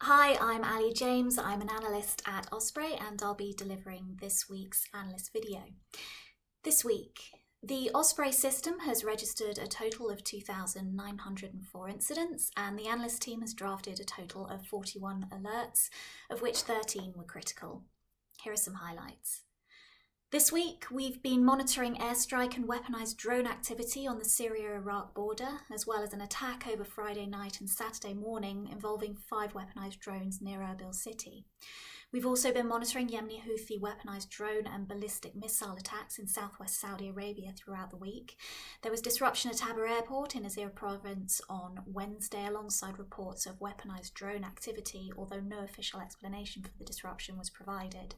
Hi, I'm Ali James. I'm an analyst at Osprey and I'll be delivering this week's analyst video. This week, the Osprey system has registered a total of 2,904 incidents and the analyst team has drafted a total of 41 alerts, of which 13 were critical. Here are some highlights. This week, we've been monitoring airstrike and weaponised drone activity on the Syria-Iraq border, as well as an attack over Friday night and Saturday morning involving 5 weaponised drones near Erbil city. We've also been monitoring Yemeni Houthi weaponised drone and ballistic missile attacks in southwest Saudi Arabia throughout the week. There was disruption at Tabor Airport in Azir province on Wednesday, alongside reports of weaponised drone activity, although no official explanation for the disruption was provided.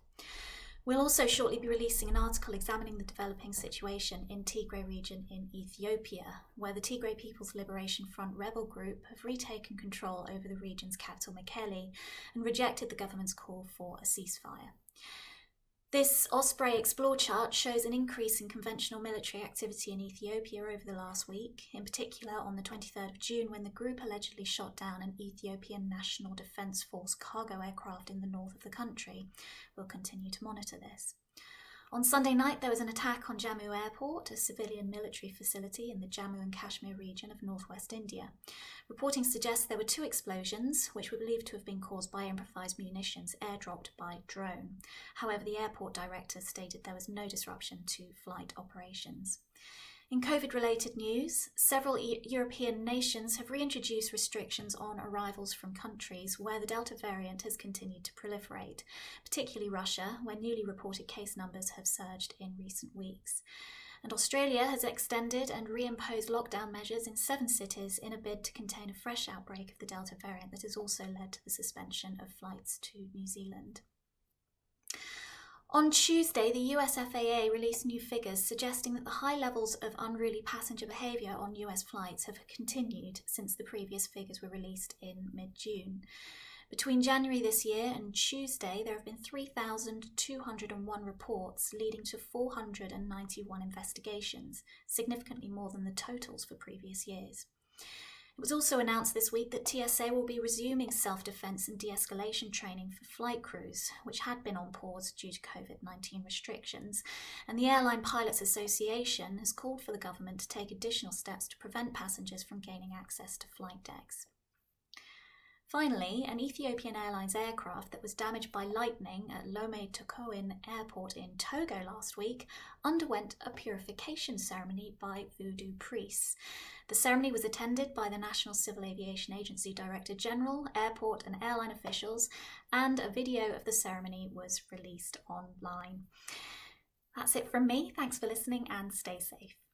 We'll also shortly be releasing an article examining the developing situation in Tigray region in Ethiopia, where the Tigray People's Liberation Front rebel group have retaken control over the region's capital Mekelle and rejected the government's call for a ceasefire. This Osprey Explore chart shows an increase in conventional military activity in Ethiopia over the last week, in particular on the 23rd of June when the group allegedly shot down an Ethiopian National Defence Force cargo aircraft in the north of the country. We'll continue to monitor this. On Sunday night, there was an attack on Jammu Airport, a civilian military facility in the Jammu and Kashmir region of northwest India. Reporting suggests there were 2 explosions, which were believed to have been caused by improvised munitions airdropped by drone. However, the airport director stated there was no disruption to flight operations. In COVID-related news, several European nations have reintroduced restrictions on arrivals from countries where the Delta variant has continued to proliferate, particularly Russia, where newly reported case numbers have surged in recent weeks. And Australia has extended and reimposed lockdown measures in 7 cities in a bid to contain a fresh outbreak of the Delta variant that has also led to the suspension of flights to New Zealand. On Tuesday, the US FAA released new figures suggesting that the high levels of unruly passenger behaviour on US flights have continued since the previous figures were released in mid-June. Between January this year and Tuesday, there have been 3,201 reports, leading to 491 investigations, significantly more than the totals for previous years. It was also announced this week that TSA will be resuming self-defence and de-escalation training for flight crews, which had been on pause due to COVID-19 restrictions, and the Airline Pilots Association has called for the government to take additional steps to prevent passengers from gaining access to flight decks. Finally, an Ethiopian Airlines aircraft that was damaged by lightning at Lome Tokoin Airport in Togo last week underwent a purification ceremony by voodoo priests. The ceremony was attended by the National Civil Aviation Agency Director General, airport and airline officials, and a video of the ceremony was released online. That's it from me. Thanks for listening and stay safe.